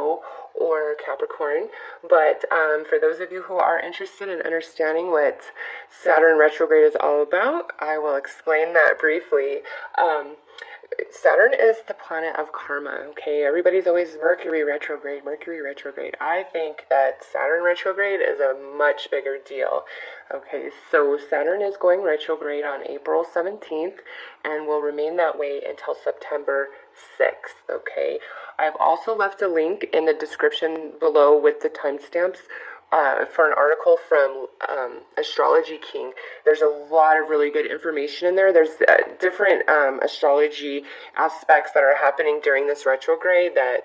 Leo or Capricorn. But for those of you who are interested in understanding what Saturn retrograde is all about, I will explain that briefly. Saturn is the planet of karma, okay? Everybody's always Mercury retrograde, Mercury retrograde. I think that Saturn retrograde is a much bigger deal. Okay, so Saturn is going retrograde on April 17th and will remain that way until September 6th, okay? I've also left a link in the description below with the timestamps for an article from Astrology King. There's a lot of really good information in there. There's different astrology aspects that are happening during this retrograde that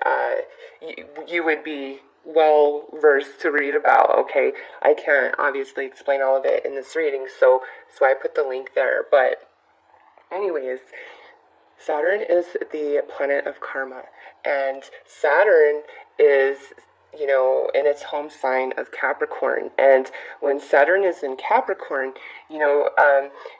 you would be well versed to read about. Okay, I can't obviously explain all of it in this reading, so I put the link there. But anyways, Saturn is the planet of karma, and Saturn is, you know, in its home sign of Capricorn. And when Saturn is in Capricorn, you know,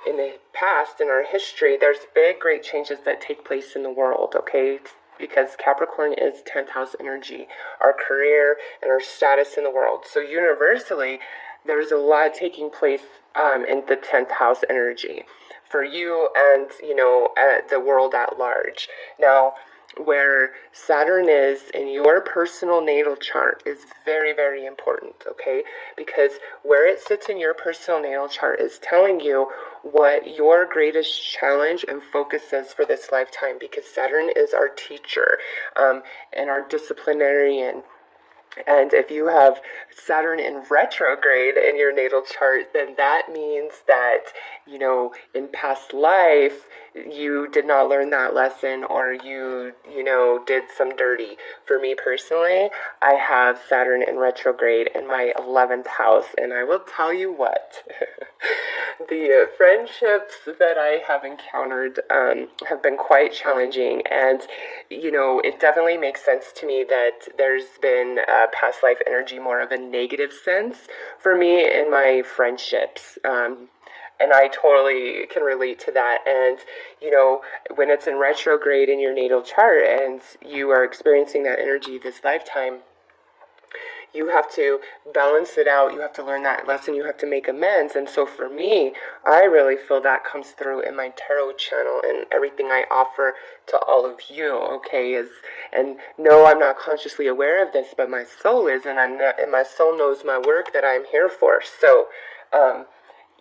in the past, in our history, there's big, great changes that take place in the world, okay? Because Capricorn is 10th house energy, our career and our status in the world. So universally, there's a lot taking place in the 10th house energy for you and, you know, the world at large. Now, where Saturn is in your personal natal chart is very, very important, okay? Because where it sits in your personal natal chart is telling you what your greatest challenge and focus is for this lifetime, because Saturn is our teacher and our disciplinarian. And if you have Saturn in retrograde in your natal chart, then that means that, you know, in past life, you did not learn that lesson, or you know, did some dirty. For me personally, I have Saturn in retrograde in my 11th house, and I will tell you what, the friendships that I have encountered have been quite challenging, and, you know, it definitely makes sense to me that there's been past life energy more of a negative sense for me in my friendships. And I totally can relate to that. And, you know, when it's in retrograde in your natal chart and you are experiencing that energy this lifetime, you have to balance it out. You have to learn that lesson. You have to make amends. And so for me, I really feel that comes through in my tarot channel and everything I offer to all of you, okay? And no, I'm not consciously aware of this, but my soul is, and my soul knows my work that I'm here for. So,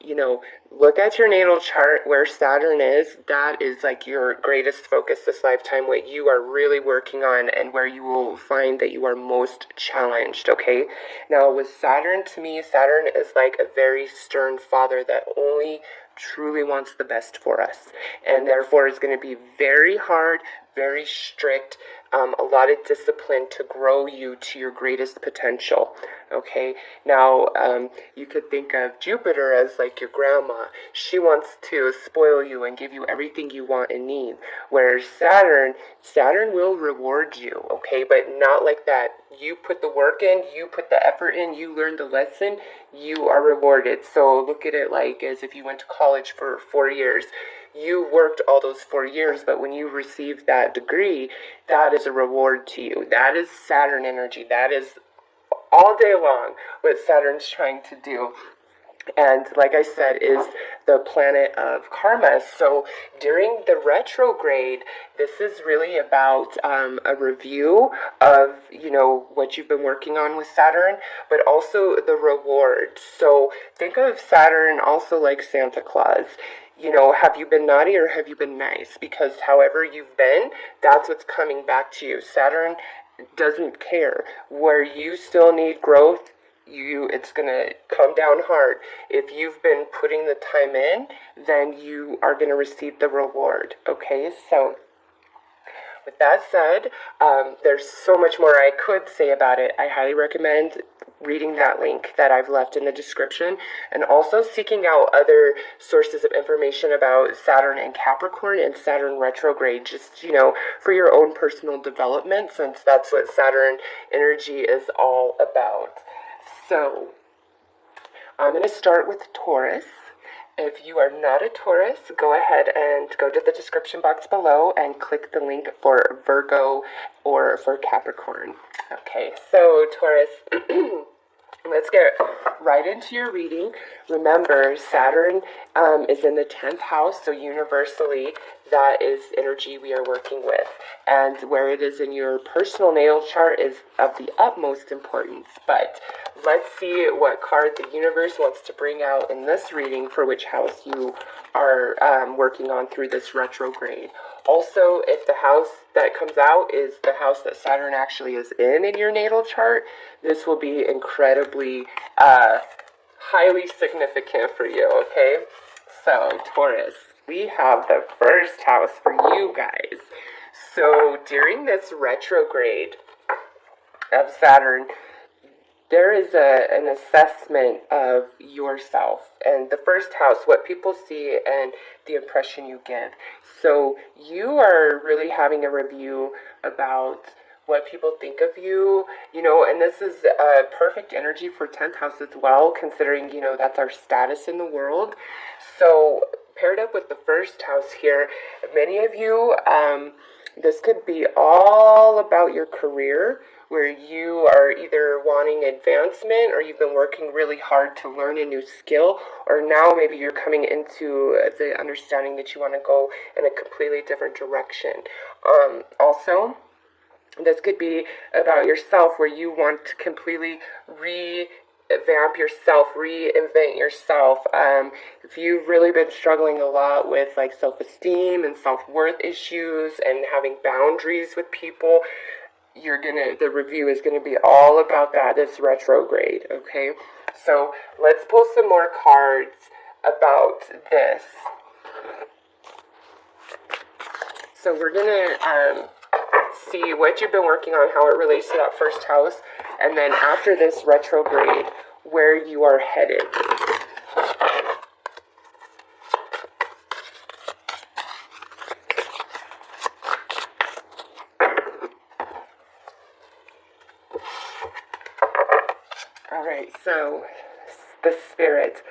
you know, look at your natal chart where Saturn is. That is like your greatest focus this lifetime, what you are really working on and where you will find that you are most challenged, okay? Now with Saturn, to me, Saturn is like a very stern father that only truly wants the best for us, and therefore is going to be very hard, very strict, a lot of discipline to grow you to your greatest potential, okay? Now, you could think of Jupiter as like your grandma. She wants to spoil you and give you everything you want and need, whereas Saturn will reward you, okay? But not like that. You put the work in, you put the effort in, you learn the lesson, you are rewarded. So look at it like as if you went to college for 4 years. You worked all those 4 years, but when you receive that degree, that is a reward to you. That is Saturn energy. That is all day long what Saturn's trying to do. And like I said, is the planet of karma. So during the retrograde, this is really about a review of, you know, what you've been working on with Saturn, but also the rewards. So think of Saturn also like Santa Claus. You know, have you been naughty or have you been nice? Because however you've been, that's what's coming back to you. Saturn doesn't care. Where you still need growth, it's gonna come down hard. If you've been putting the time in, then you are gonna receive the reward, okay? So with that said, there's so much more I could say about it. I highly recommend reading that link that I've left in the description, and also seeking out other sources of information about Saturn and Capricorn and Saturn retrograde, just, you know, for your own personal development, since that's what Saturn energy is all about. So I'm going to start with Taurus, If you are not a Taurus, go ahead and go to the description box below and click the link for Virgo or for Capricorn. Okay, so Taurus, let's get right into your reading. Remember, Saturn is in the 10th house, so universally, that is energy we are working with. And where it is in your personal natal chart is of the utmost importance. But let's see what card the universe wants to bring out in this reading for which house you are working on through this retrograde. Also, if the house that comes out is the house that Saturn actually is in your natal chart, this will be incredibly highly significant for you, okay? So, Taurus, we have the first house for you guys. So, during this retrograde of Saturn, there is an assessment of yourself and the first house, what people see and the impression you give. So you are really having a review about what people think of you, and this is a perfect energy for 10th house as well, considering, that's our status in the world. So paired up with the first house here, many of you, this could be all about your career, where you are either wanting advancement or you've been working really hard to learn a new skill, or now maybe you're coming into the understanding that you want to go in a completely different direction. Also, this could be about yourself, where you want to completely revamp yourself, reinvent yourself. If you've really been struggling a lot with like self-esteem and self-worth issues and having boundaries with people, the review is gonna be all about that, this retrograde, okay? So let's pull some more cards about this. So we're gonna see what you've been working on, how it relates to that first house, and then after this retrograde, where you are headed. Alright, so the Spirit.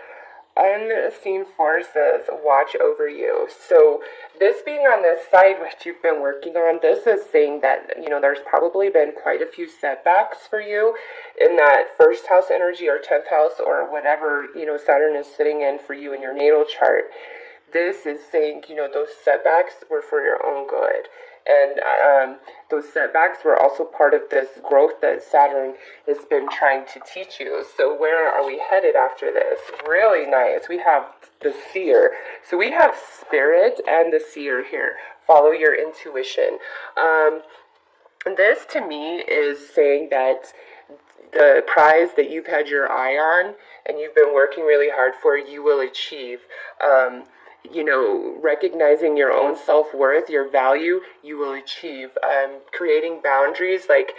Unseen forces watch over you. So this being on this side, which you've been working on, this is saying that, there's probably been quite a few setbacks for you in that first house energy or 10th house or whatever, Saturn is sitting in for you in your natal chart. This is saying, those setbacks were for your own good. And those setbacks were also part of this growth that Saturn has been trying to teach you. So where are we headed after this? Really nice. We have the Seer. So we have Spirit and the Seer here. Follow your intuition. This to me is saying that the prize that you've had your eye on and you've been working really hard for, you will achieve. Recognizing your own self-worth, your value, you will achieve. Creating boundaries, like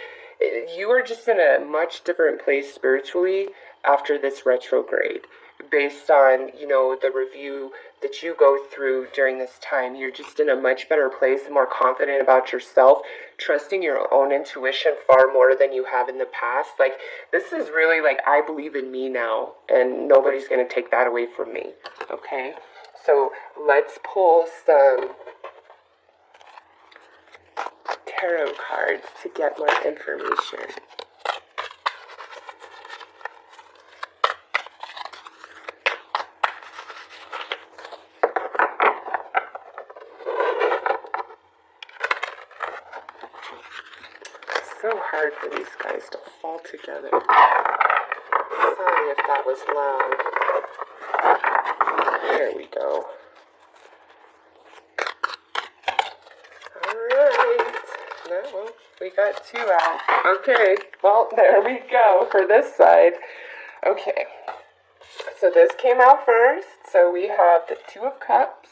you are just in a much different place spiritually after this retrograde, based on, the review that you go through during this time. You're just in a much better place, more confident about yourself, trusting your own intuition far more than you have in the past. Like, this is really like, I believe in me now, and nobody's going to take that away from me, okay? So let's pull some tarot cards to get more information. It's so hard for these guys to fall together. Sorry if that was loud. There we go. Alright. Well, we got two out. Okay. Well, there we go for this side. Okay. So this came out first. So we have the Two of Cups.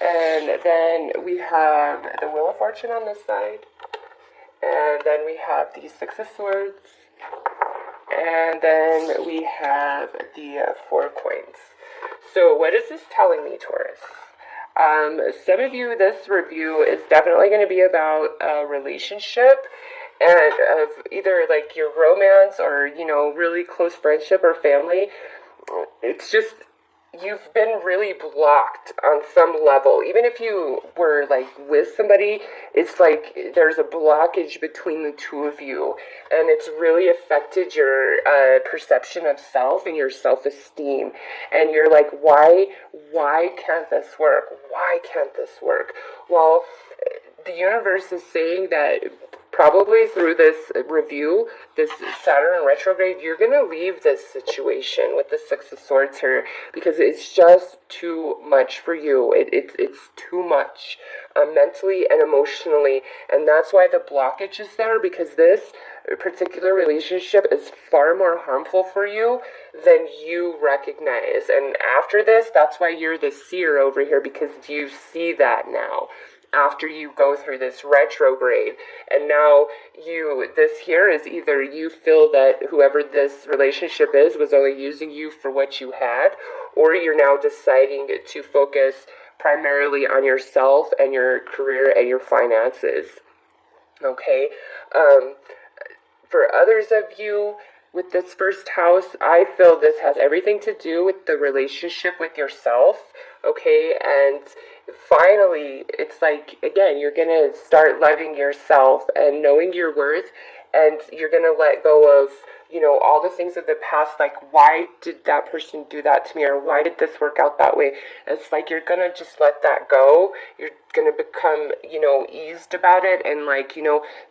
And then we have the Wheel of Fortune on this side. And then we have the Six of Swords. And then we have the Four of Coins. So what is this telling me, Taurus? Some of you, this review is definitely going to be about a relationship and of either like your romance or, really close friendship or family. It's just you've been really blocked on some level. Even if you were like with somebody, it's like there's a blockage between the two of you, and it's really affected your perception of self and your self-esteem. And you're like, why can't this work? Why can't this work? Well, the universe is saying that probably through this review, this Saturn retrograde, you're going to leave this situation with the Six of Swords here because it's just too much for you. It's too much mentally and emotionally. And that's why the blockage is there, because this particular relationship is far more harmful for you than you recognize. And after this, that's why you're the seer over here, because you see that now after you go through this retrograde. And now this here is either you feel that whoever this relationship is was only using you for what you had, or you're now deciding to focus primarily on yourself and your career and your finances. Okay. For others of you with this first house, I feel this has everything to do with the relationship with yourself. Okay. And finally, it's like, again, you're going to start loving yourself and knowing your worth, and you're going to let go of, all the things of the past, like, why did that person do that to me, or why did this work out that way? It's like you're going to just let that go. You're going to become, eased about it, and like,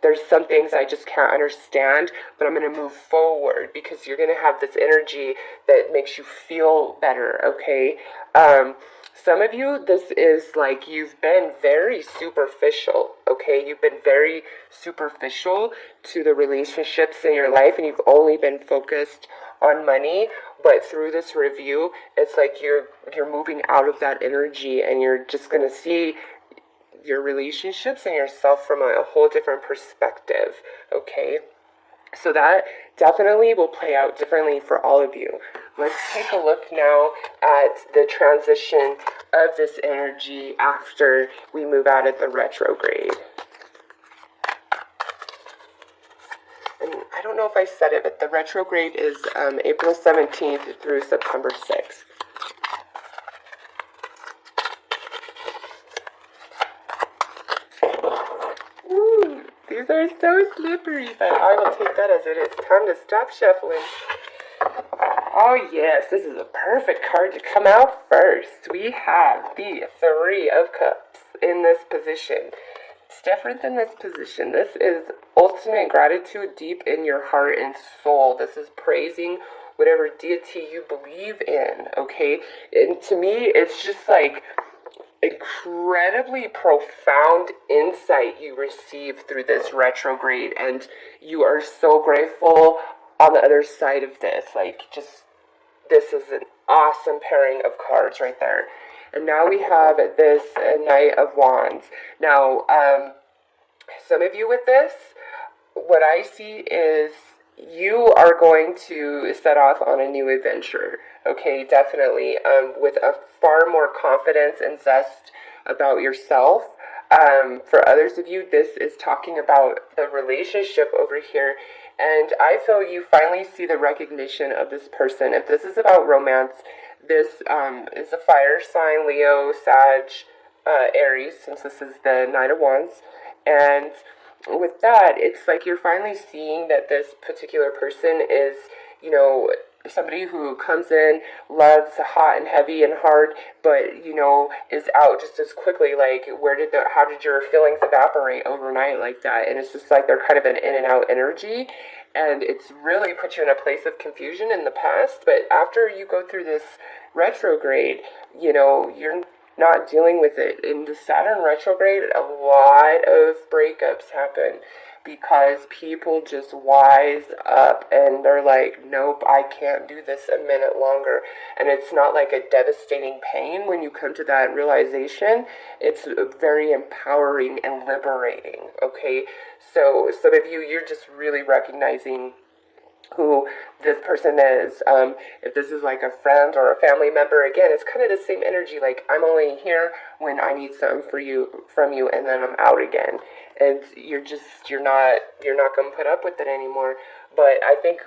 there's some things I just can't understand, but I'm going to move forward, because you're going to have this energy that makes you feel better, okay? Some of you, this is like you've been very superficial, okay? You've been very superficial to the relationships in your life, and you've only been focused on money. But through this review, it's like you're moving out of that energy, and you're just going to see your relationships and yourself from a whole different perspective, okay? So that definitely will play out differently for all of you. Let's take a look now at the transition of this energy after we move out of the retrograde. And I don't know if I said it, but the retrograde is April 17th through September 6th. These are so slippery, but I will take that as it is time to stop shuffling. Oh yes, this is a perfect card to come out first. We have the Three of Cups in this position. It's different than this position. This is ultimate gratitude deep in your heart and soul. This is praising whatever deity you believe in, okay? And to me, it's just like incredibly profound insight you receive through this retrograde, and you are so grateful on the other side of this. Like, just, this is an awesome pairing of cards right there. And now we have this Knight of Wands. Now, some of you with this, what I see is you are going to set off on a new adventure, okay, definitely, with a far more confidence and zest about yourself. For others of you, this is talking about the relationship over here, and I feel you finally see the recognition of this person. If this is about romance, this is a fire sign, Leo, Sag, Aries, since this is the Knight of Wands, and with that, it's like you're finally seeing that this particular person is, somebody who comes in, loves hot and heavy and hard, but, is out just as quickly. Like, how did your feelings evaporate overnight like that? And it's just like they're kind of an in and out energy, and it's really put you in a place of confusion in the past. But after you go through this retrograde, you're not dealing with it. In the Saturn retrograde, a lot of breakups happen because people just wise up and they're like, nope, I can't do this a minute longer. And it's not like a devastating pain when you come to that realization. It's very empowering and liberating, okay? So some of you, you're just really recognizing who this person is. If this is like a friend or a family member, again, it's kind of the same energy. Like, I'm only here when I need something from you, and then I'm out again. And you're not going to put up with it anymore. But I think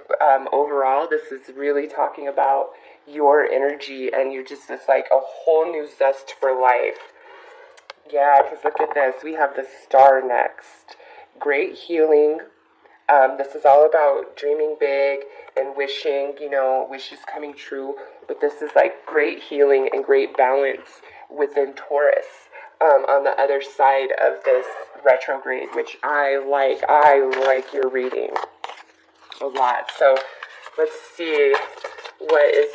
overall, this is really talking about your energy, and you're just this like a whole new zest for life. Yeah, because look at this. We have the star next. Great healing. This is all about dreaming big and wishing, wishes coming true. But this is like great healing and great balance within Taurus. On the other side of this retrograde, which I like. I like your reading a lot. So let's see what is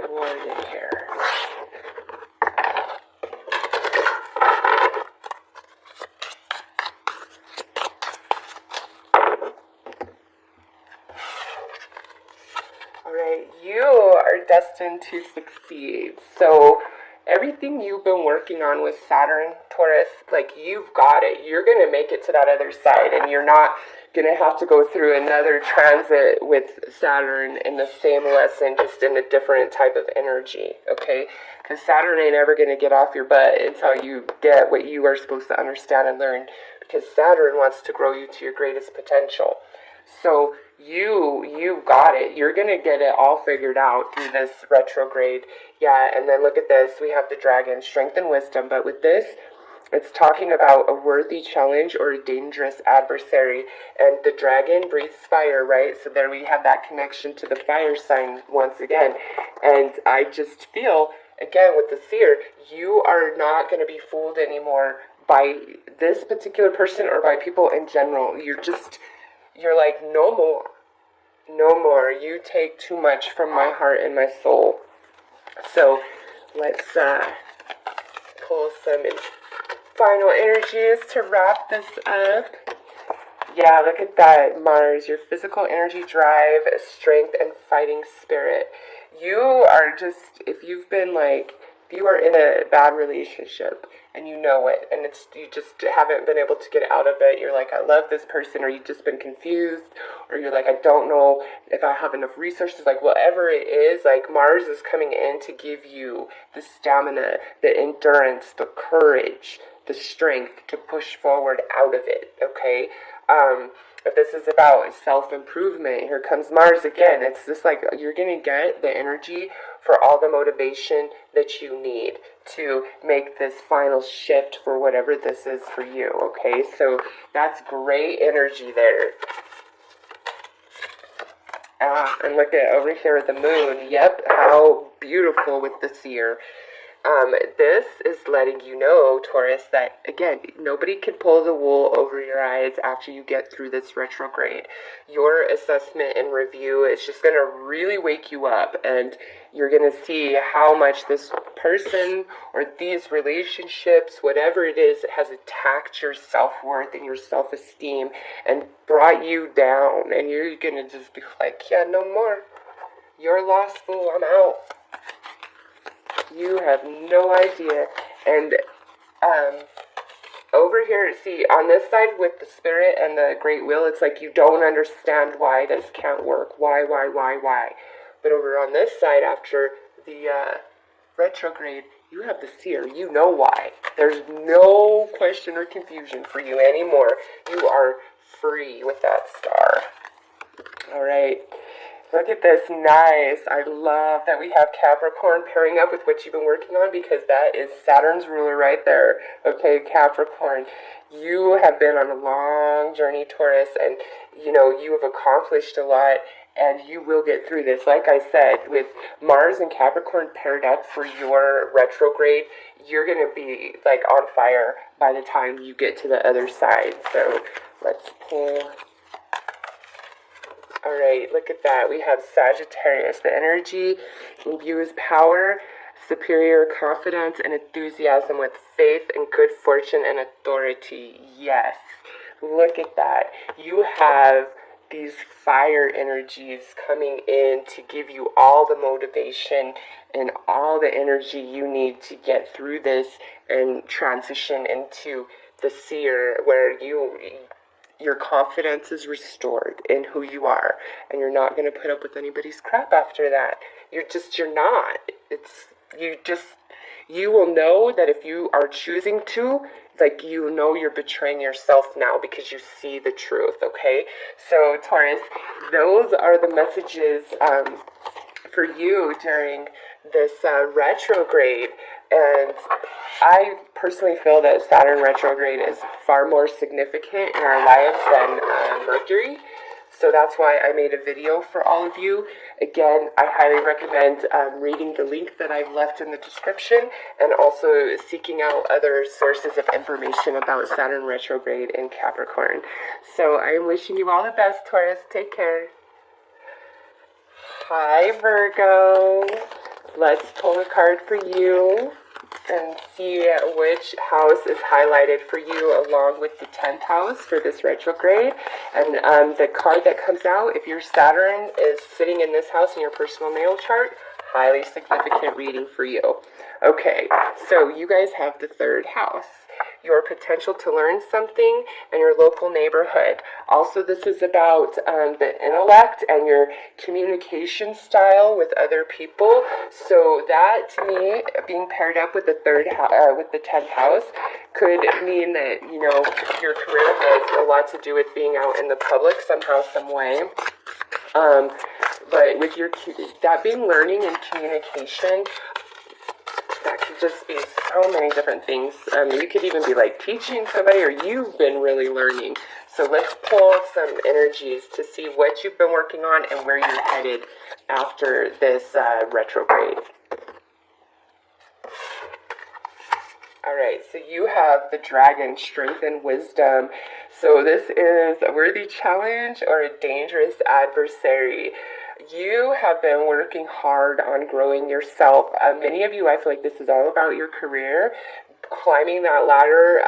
awarded here. Alright, you are destined to succeed. So everything you've been working on with Saturn, Taurus, like you've got it. You're going to make it to that other side, and you're not going to have to go through another transit with Saturn in the same lesson, just in a different type of energy, okay? Because Saturn ain't ever going to get off your butt until you get what you are supposed to understand and learn, because Saturn wants to grow you to your greatest potential. So you got it. You're going to get it all figured out through this retrograde. Yeah, and then look at this. We have the dragon, strength and wisdom. But with this, it's talking about a worthy challenge or a dangerous adversary. And the dragon breathes fire, right? So there we have that connection to the fire sign once again. And I just feel, again, with the seer, you are not going to be fooled anymore by this particular person or by people in general. You're like, no more. No more. You take too much from my heart and my soul. So let's pull some final energies to wrap this up. Yeah, look at that, Mars. Your physical energy, drive, strength, and fighting spirit. You are just, if you are in a bad relationship and you know it, and you just haven't been able to get out of it. You're like, I love this person, or you've just been confused, or you're like, I don't know if I have enough resources, like whatever it is, like Mars is coming in to give you the stamina, the endurance, the courage, the strength to push forward out of it, okay? If this is about self-improvement, here comes Mars again. It's just like you're going to get the energy for all the motivation that you need to make this final shift for whatever this is for you, okay? So that's great energy there. And look at over here at the moon. Yep, how beautiful with the seer. This is letting you know, Taurus, that, again, nobody can pull the wool over your eyes after you get through this retrograde. Your assessment and review is just going to really wake you up, and you're going to see how much this person or these relationships, whatever it is, has attacked your self-worth and your self-esteem and brought you down. And you're going to just be like, yeah, no more. You're lost, fool. I'm out. You have no idea. And over here, see, on this side with the spirit and the great will, it's like you don't understand why this can't work. Why? But over on this side, after the retrograde, you have the seer. You know why. There's no question or confusion for you anymore. You are free with that star. All right. Look at this, nice. I love that we have Capricorn pairing up with what you've been working on, because that is Saturn's ruler right there. Okay, Capricorn, you have been on a long journey, Taurus, and you have accomplished a lot, and you will get through this. Like I said, with Mars and Capricorn paired up for your retrograde, you're going to be like on fire by the time you get to the other side. So let's pull. Alright, look at that. We have Sagittarius. The energy imbues power, superior confidence, and enthusiasm with faith and good fortune and authority. Yes. Look at that. You have these fire energies coming in to give you all the motivation and all the energy you need to get through this and transition into the seer, where your confidence is restored in who you are, and you're not going to put up with anybody's crap after that. You're not. you will know that if you are choosing to, like, you know you're betraying yourself now because you see the truth, okay? So, Taurus, those are the messages for you during this retrograde. And I personally feel that Saturn retrograde is far more significant in our lives than Mercury. So that's why I made a video for all of you. Again, I highly recommend reading the link that I've left in the description and also seeking out other sources of information about Saturn retrograde in Capricorn. So I am wishing you all the best, Taurus. Take care. Hi, Virgo. Let's pull a card for you and see which house is highlighted for you along with the 10th house for this retrograde. And the card that comes out, if your Saturn is sitting in this house in your personal natal chart, highly significant reading for you. Okay, so you guys have the 3rd house, your potential to learn something, and your local neighborhood. Also, this is about the intellect and your communication style with other people. So that, to me, being paired up with the 10th house, could mean that, you know, your career has a lot to do with being out in the public somehow, some way. But with that being learning and communication, that could just be so many different things. You could even be like teaching somebody, or you've been really learning. So let's pull some energies to see what you've been working on and where you're headed after this retrograde. All right, so you have the dragon, strength and wisdom. So this is a worthy challenge or a dangerous adversary. You have been working hard on growing yourself. Many of you, I feel like this is all about your career, climbing that ladder,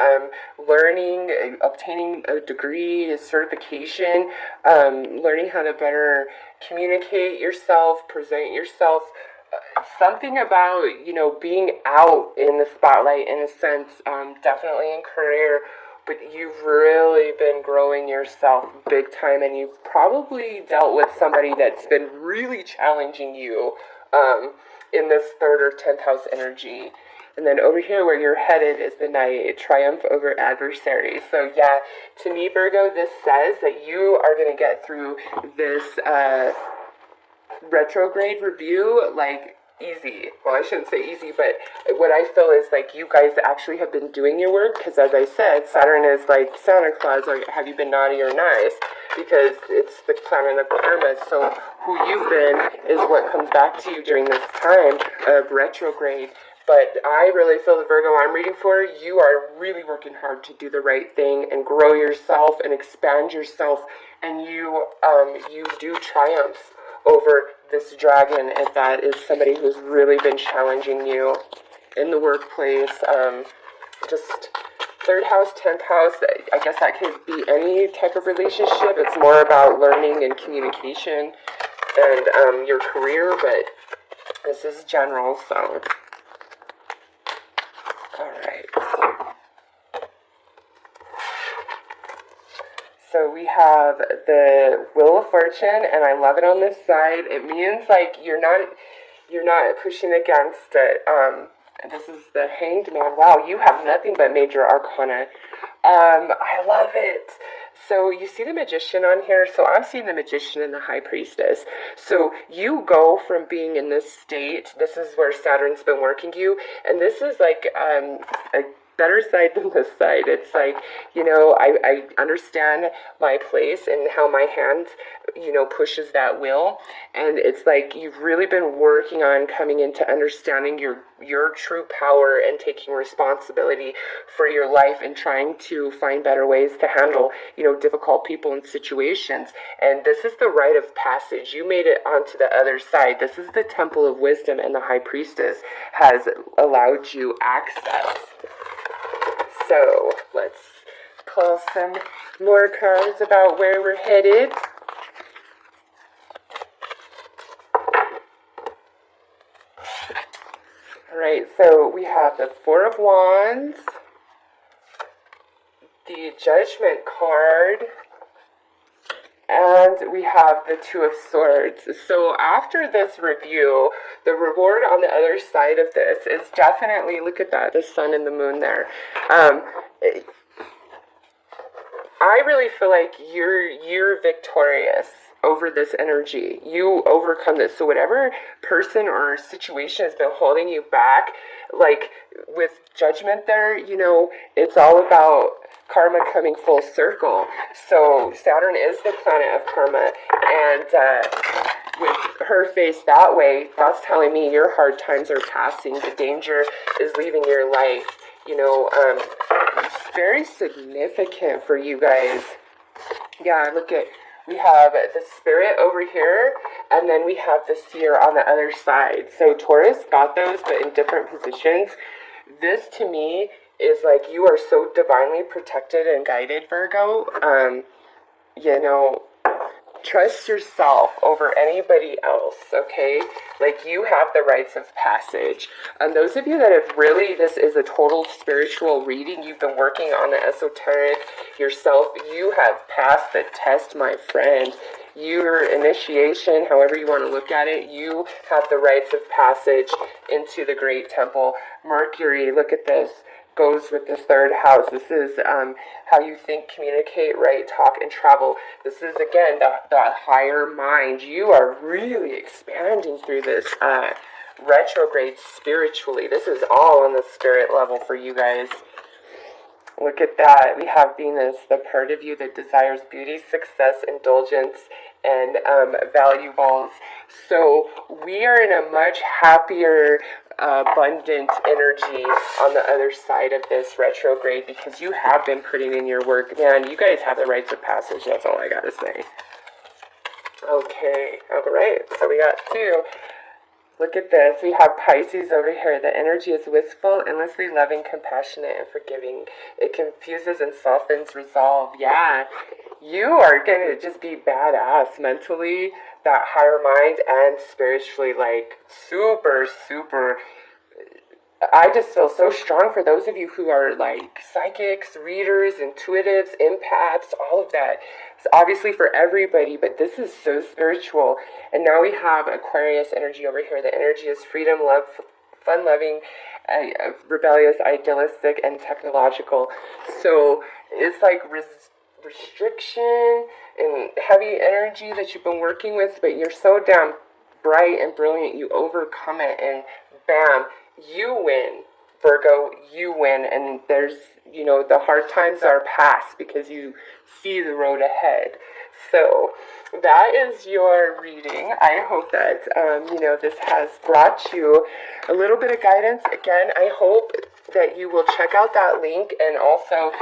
learning, obtaining a degree, a certification, learning how to better communicate yourself, present yourself. Something about, you know, being out in the spotlight in a sense, definitely in career, but you've really been growing yourself big time, and you've probably dealt with somebody that's been really challenging you in this 3rd or 10th house energy. And then over here where you're headed is the Knight, triumph over adversary. So yeah, to me, Virgo, this says that you are going to get through this retrograde review like easy. Well, I shouldn't say easy, but what I feel is like you guys actually have been doing your work, because as I said, Saturn is like Santa Claus, like have you been naughty or nice, because it's the planet of karma. So who you've been is what comes back to you during this time of retrograde. But I really feel the Virgo I'm reading for, you are really working hard to do the right thing and grow yourself and expand yourself, and you do triumph over this dragon, if that is somebody who's really been challenging you in the workplace. Just 3rd house, 10th house, I guess that could be any type of relationship. It's more about learning and communication and your career, but this is general, so. All right. So we have the Wheel of Fortune, and I love it on this side. It means like you're not pushing against it. And this is the Hanged Man. Wow, you have nothing but major arcana. I love it. So you see the Magician on here. So I'm seeing the Magician and the High Priestess. So you go from being in this state. This is where Saturn's been working you, and this is like a better side than this side. It's like, you know, I understand my place and how my hand, you know, pushes that wheel. And it's like you've really been working on coming into understanding your true power and taking responsibility for your life and trying to find better ways to handle, you know, difficult people and situations. And this is the rite of passage. You made it onto the other side. This is the Temple of Wisdom, and the High Priestess has allowed you access. So let's pull some more cards about where we're headed. All right, so we have the Four of Wands, the Judgment card, And we have the Two of Swords. So after this review, the reward on the other side of this is definitely, look at that, the sun and the moon there. I really feel like you're victorious over this energy. You overcome this. So whatever person or situation has been holding you back, like with Judgment there, it's all about karma coming full circle. So Saturn is the planet of karma, and with her face that way, that's telling me your hard times are passing. The danger is leaving your life. It's very significant for you guys. Yeah, we have the Spirit over here, and then we have the Seer on the other side. So Taurus got those, but in different positions. This, to me, is like you are so divinely protected and guided, Virgo. Trust yourself over anybody else, okay? Like, you have the rites of passage. And those of you that have really, this is a total spiritual reading, you've been working on the esoteric yourself, you have passed the test, my friend. Your initiation, however you want to look at it, you have the rites of passage into the great temple. Mercury, look at this, goes with the third house. This is how you think, communicate, write, talk, and travel. This is, again, the higher mind. You are really expanding through this retrograde spiritually. This is all on the spirit level for you guys. Look at that. We have Venus, the part of you that desires beauty, success, indulgence, and valuables. So we are in a much happier, abundant energy on the other side of this retrograde because you have been putting in your work. Man, you guys have the rites of passage. That's all I got to say. Okay. All right. So we got two. Look at this. We have Pisces over here. The energy is wistful, endlessly loving, compassionate, and forgiving. It confuses and softens resolve. Yeah, you are going to just be badass mentally, that higher mind, and spiritually, like super, super. I just feel so strong for those of you who are like psychics, readers, intuitives, empaths, all of that. It's obviously for everybody, but this is so spiritual. And now we have Aquarius energy over here. The energy is freedom, love, fun-loving, rebellious, idealistic, and technological. So it's like restriction and heavy energy that you've been working with, but you're so damn bright and brilliant. You overcome it, and bam, you win, Virgo, you win. And there's, the hard times are past because you see the road ahead. So that is your reading. I hope that, this has brought you a little bit of guidance. Again, I hope that you will check out that link and also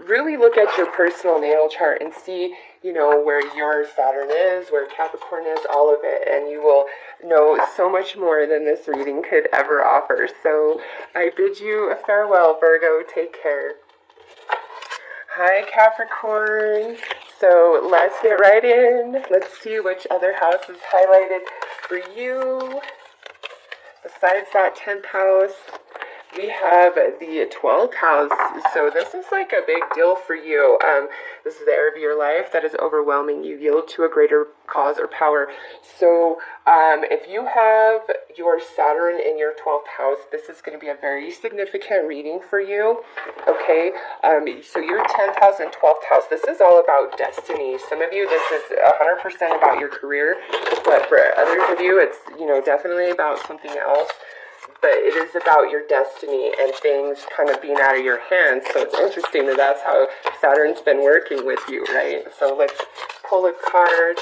really look at your personal natal chart and see, where your Saturn is, where Capricorn is, all of it. And you will know so much more than this reading could ever offer. So I bid you a farewell, Virgo. Take care. Hi, Capricorn. So let's get right in. Let's see which other house is highlighted for you. Besides that 10th house, we have the 12th house. So this is like a big deal for you. This is the area of your life that is overwhelming. You yield to a greater cause or power. So if you have your Saturn in your 12th house, this is going to be a very significant reading for you. Okay, so your 10th house and 12th house, this is all about destiny. Some of you, this is 100% about your career, but for others of you, it's, definitely about something else. But it is about your destiny and things kind of being out of your hands. So it's interesting that that's how Saturn's been working with you, right? So let's pull a card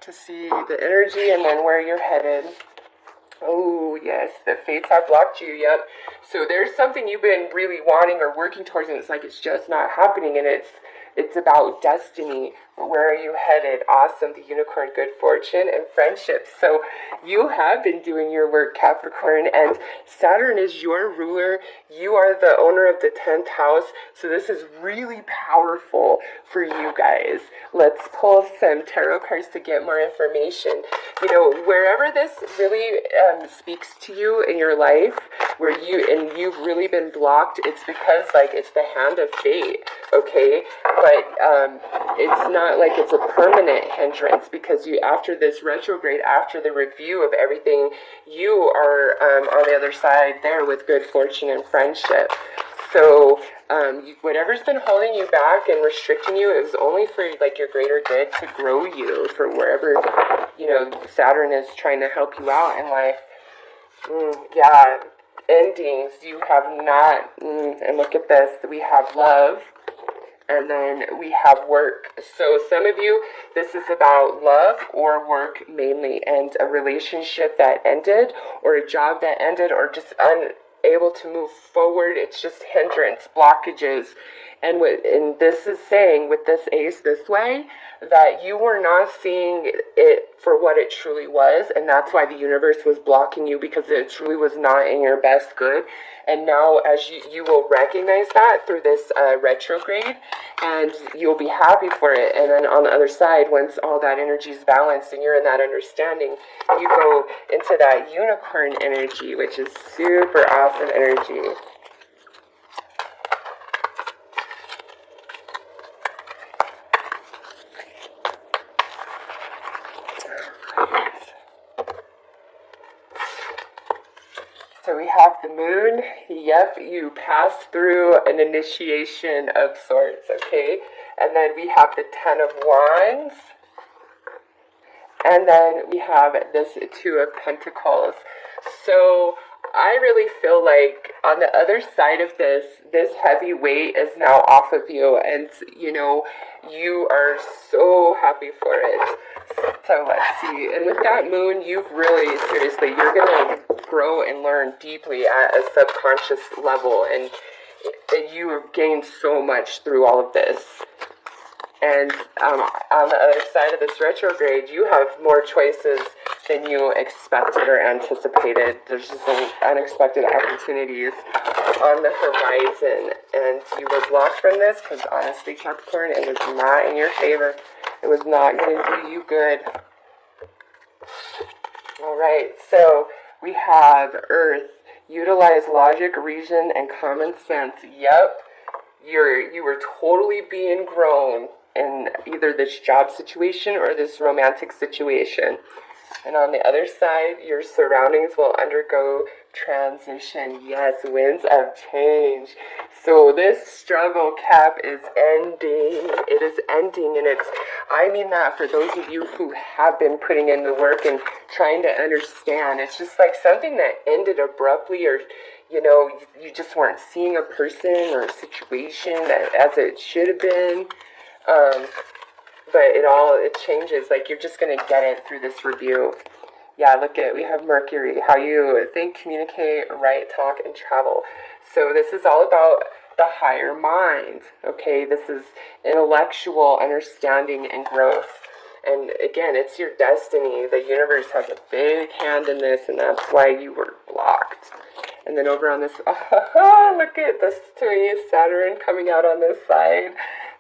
to see the energy and then where you're headed. Oh, yes, the fates have blocked you, yep. So there's something you've been really wanting or working towards, and it's like it's just not happening, and it's about destiny. Where are you headed? Awesome, the unicorn, good fortune, and friendship. So you have been doing your work, Capricorn, and Saturn is your ruler. You are the owner of the 10th house, so this is really powerful for you guys. Let's pull some tarot cards to get more information. Wherever this really speaks to you in your life, where you've really been blocked, it's because like it's the hand of fate, okay? But it's not like it's a permanent hindrance, because you, after this retrograde, after the review of everything, you are on the other side there with good fortune and friendship. So whatever's been holding you back and restricting you, it was only for like your greater good, to grow you for wherever, you know, Saturn is trying to help you out in life. Yeah, endings. You have not, and look at this. We have love, and then we have work. So some of you, this is about love or work mainly, and a relationship that ended, or a job that ended, or just unable to move forward. It's just hindrance, blockages. And this is saying with this ace this way, that you were not seeing it for what it truly was, and that's why the universe was blocking you, because it truly was not in your best good. And now, as you will recognize that through this retrograde, and you'll be happy for it. And then on the other side, once all that energy is balanced and you're in that understanding, you go into that unicorn energy, which is super awesome energy. So we have the moon. Yep, you pass through an initiation of sorts, okay? And then we have the Ten of Wands. And then we have this Two of Pentacles. So I really feel like on the other side of this heavy weight is now off of you. And, you know, you are so happy for it. So let's see. And with that moon, you've really, seriously, you're going to grow and learn deeply at a subconscious level. And you have gained so much through all of this. And on the other side of this retrograde, you have more choices than you expected or anticipated. There's just some unexpected opportunities on the horizon. And you were blocked from this because, honestly, Capricorn, it was not in your favor. It was not going to do you good. All right, so we have Earth. Utilize logic, reason, and common sense. Yep, you were totally being grown in either this job situation or this romantic situation. And on the other side, your surroundings will undergo transition. Yes, winds of change. So this struggle, Cap, is ending. It is ending, and I mean that for those of you who have been putting in the work and trying to understand. It's just like something that ended abruptly, or, you know, you just weren't seeing a person or a situation as it should have been. But it changes. Like, you're just going to get it through this review. Yeah, look at, we have Mercury, how you think, communicate, write, talk, and travel. So this is all about the higher mind, okay? This is intellectual understanding and growth. And again, it's your destiny. The universe has a big hand in this, and that's why you were blocked. And then over on this, look at this to Saturn coming out on this side.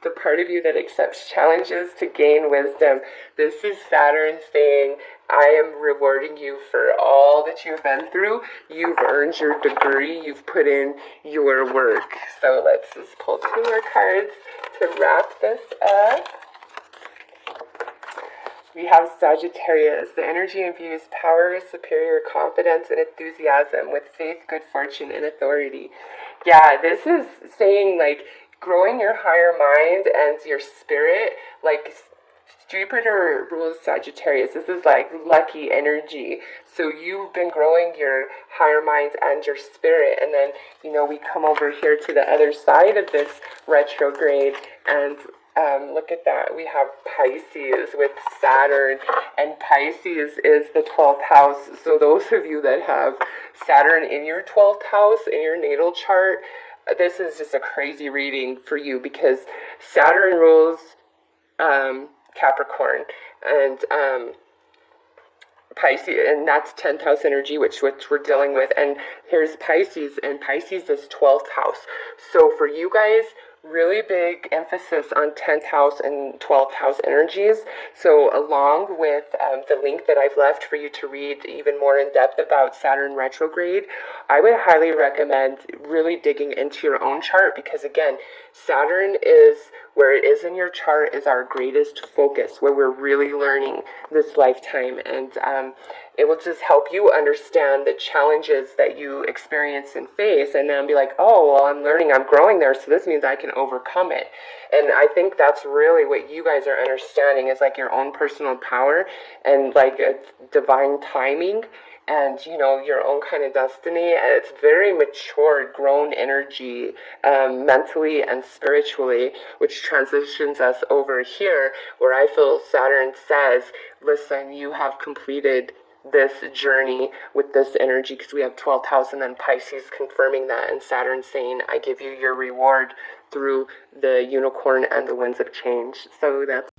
The part of you that accepts challenges to gain wisdom. This is Saturn saying, I am rewarding you for all that you've been through. You've earned your degree. You've put in your work. So let's just pull 2 more cards to wrap this up. We have Sagittarius. The energy infused power, superior confidence, and enthusiasm with faith, good fortune, and authority. Yeah, this is saying, like, growing your higher mind and your spirit. Like, Jupiter rules Sagittarius. This is like lucky energy. So you've been growing your higher mind and your spirit. And then, you know, we come over here to the other side of this retrograde, and look at that. We have Pisces with Saturn, and Pisces is the 12th house. So those of you that have Saturn in your 12th house, in your natal chart, this is just a crazy reading for you, because Saturn rules Capricorn, and Pisces, and that's 10th house energy, which we're dealing with. And here's Pisces, and Pisces is 12th house. So for you guys really big emphasis on 10th house and 12th house energies. So, along with the link that I've left for you to read even more in depth about Saturn retrograde, I would highly recommend really digging into your own chart because, again, Saturn is where it is in your chart is our greatest focus, where we're really learning this lifetime. And it will just help you understand the challenges that you experience and face, and then be like, oh, well, I'm learning, I'm growing there, so this means I can overcome it. And I think that's really what you guys are understanding is like your own personal power and like a divine timing and your own kind of destiny. And it's very mature, grown energy, mentally and spiritually, which transitions us over here where I feel Saturn says, listen, you have completed this journey with this energy, because we have 12th house and then Pisces confirming that, and Saturn saying, I give you your reward through the unicorn and the winds of change. So that's